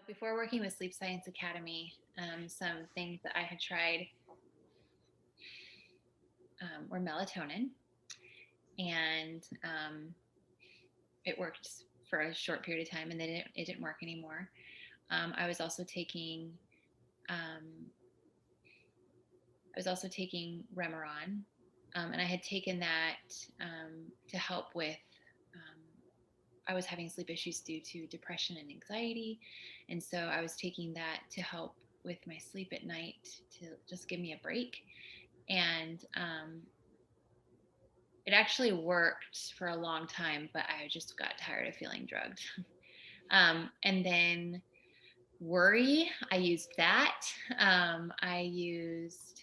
Before working with Sleep Science Academy, some things that I had tried were melatonin, and it worked for a short period of time, and then it didn't work anymore. I was also taking um, Remeron, and I had taken that to help with. Um, I was having sleep issues due to depression and anxiety, and so I was taking that to help with my sleep at night to just give me a break. And it actually worked for a long time, but I just got tired of feeling drugged. And then worry, I used that. I used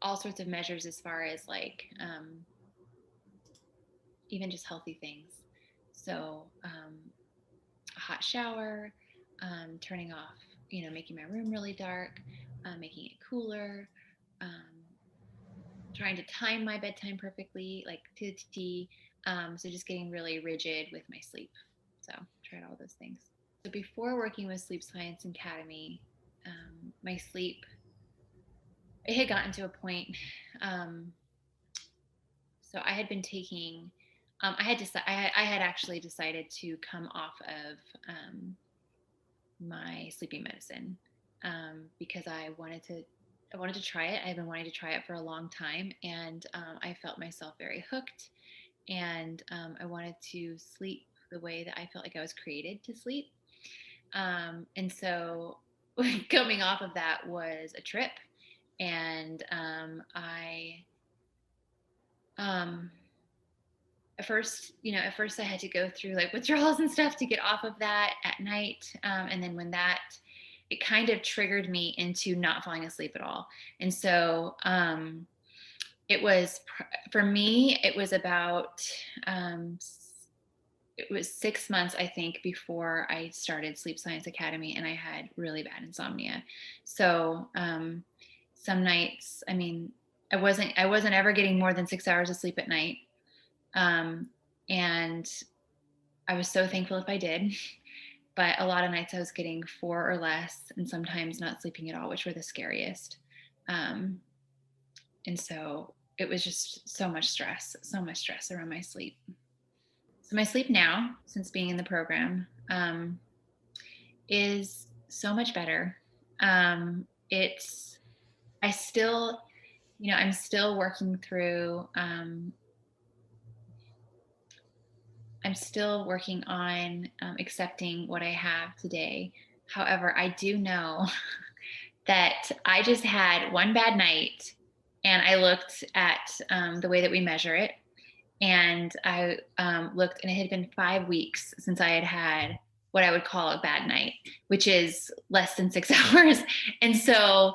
all sorts of measures as far as like even just healthy things. So a hot shower, turning off, making my room really dark, making it cooler, um, trying to time my bedtime perfectly, like to the T. So just getting really rigid with my sleep. So tried all those things. So before working with Sleep Science Academy, my sleep, it had gotten to a point. Um, so I had been taking, I had actually decided to come off of my sleeping medicine because I wanted to try it. I've been wanting to try it for a long time, and I felt myself very hooked, and I wanted to sleep the way that I felt like I was created to sleep. And so coming off of that was a trip, and um, at first I had to go through like withdrawals and stuff to get off of that at night. And then it kind of triggered me into not falling asleep at all. And so it was, for me, um, it was 6 months, I think, before I started Sleep Science Academy, and I had really bad insomnia. So some nights, I mean, I wasn't ever getting more than 6 hours of sleep at night. Um, and I was so thankful if I did. But a lot of nights I was getting 4 or less, and sometimes not sleeping at all, which were the scariest. Um, and so it was just so much stress around my sleep. So my sleep now, since being in the program, is so much better. It's I still, I'm still working through. I'm still working on accepting what I have today. However, I do know that I just had one bad night, and I looked at the way that we measure it, and I looked, and it had been 5 weeks since I had had what I would call a bad night, which is less than 6 hours. And so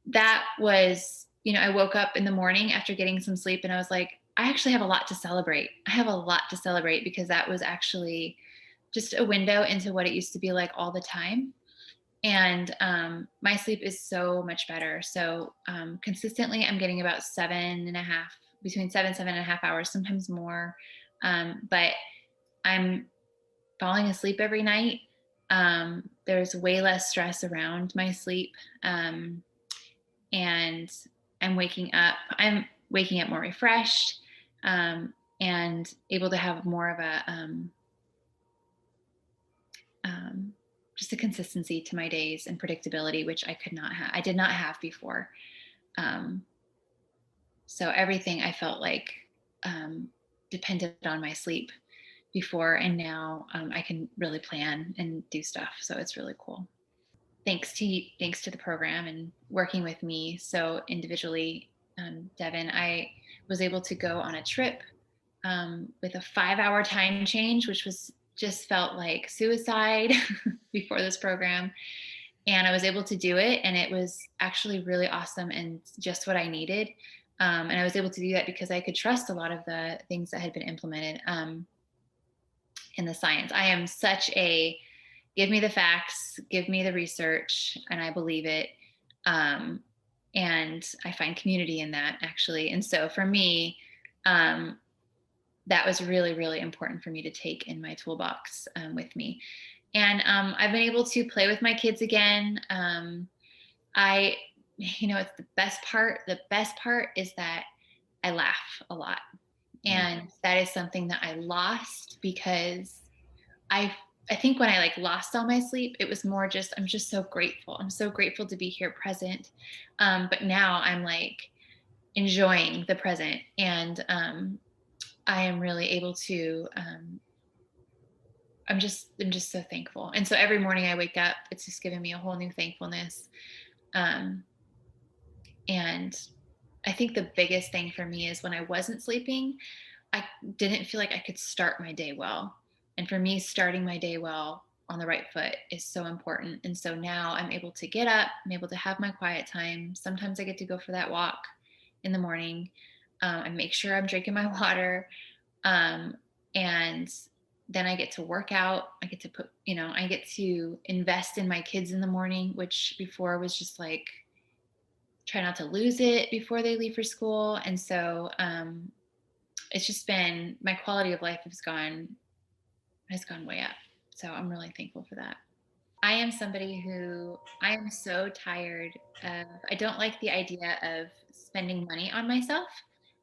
that was, I woke up in the morning after getting some sleep, and I was like, I actually have a lot to celebrate. I have a lot to celebrate because that was actually just a window into what it used to be like all the time. And my sleep is so much better. So consistently, I'm getting about between 7.5 hours, sometimes more. But I'm falling asleep every night. There's way less stress around my sleep. And I'm waking up more refreshed, and able to have more of a um, just a consistency to my days and predictability, which I did not have before. Um, so everything I felt like depended on my sleep before, and now I can really plan and do stuff. So it's really cool. Thanks to the program and working with me so individually, Devin, I was able to go on a trip with a 5-hour time change, which was just felt like suicide before this program. And I was able to do it, and it was actually really awesome and just what I needed. And I was able to do that because I could trust a lot of the things that had been implemented in the science. I am such a give me the facts, give me the research, and I believe it. Um, and I find community in that, actually. And so for me, that was really, really important for me to take in my toolbox with me. And I've been able to play with my kids again. I, it's the best part. The best part is that I laugh a lot. Mm, And that is something that I lost because I I think when I like lost all my sleep, it was more just I'm just so grateful. I'm so grateful to be here present. But now I'm like enjoying the present, and I am really able to I'm just so thankful. And so every morning I wake up, it's just giving me a whole new thankfulness. Um and I think the biggest thing for me is when I wasn't sleeping, I didn't feel like I could start my day well. And for me, starting my day well on the right foot is so important. And so now I'm able to get up, I'm able to have my quiet time. Sometimes I get to go for that walk in the morning. I make sure I'm drinking my water. Um, and then I get to work out. I get to I get to invest in my kids in the morning, which before was just like try not to lose it before they leave for school. And so it's just been my quality of life has gone way up. So I'm really thankful for that. I am somebody who I am so tired of I don't like the idea of spending money on myself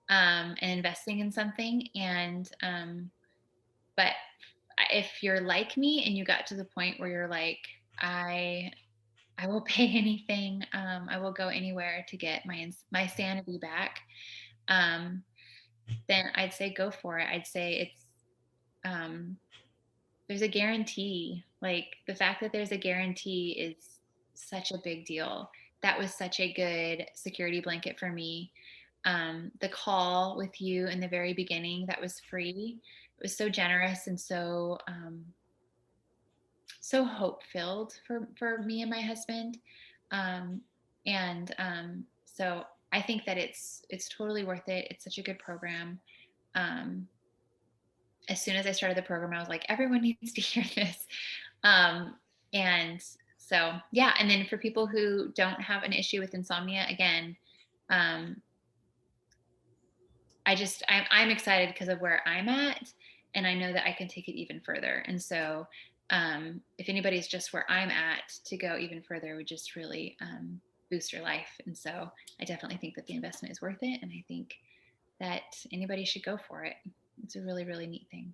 and investing in something. And but if you're like me and you got to the point where you're like, I I will pay anything. I will go anywhere to get my sanity back. Um, then I'd say go for it. I'd say um, there's a guarantee. Like the fact that there's a guarantee is such a big deal. That was such a good security blanket for me. The call with you in the very beginning that was free. It was so generous and so hope filled for me and my husband. So I think that it's totally worth it. It's such a good program. Um, as soon as I started the program, I was like, everyone needs to hear this. Um, and so, yeah. And then for people who don't have an issue with insomnia, again, um, I'm excited because of where I'm at, and I know that I can take it even further. And so, if anybody's just where I'm at, to go even further would just really boost your life. And so, I definitely think that the investment is worth it, and I think that anybody should go for it. It's a really, really neat thing.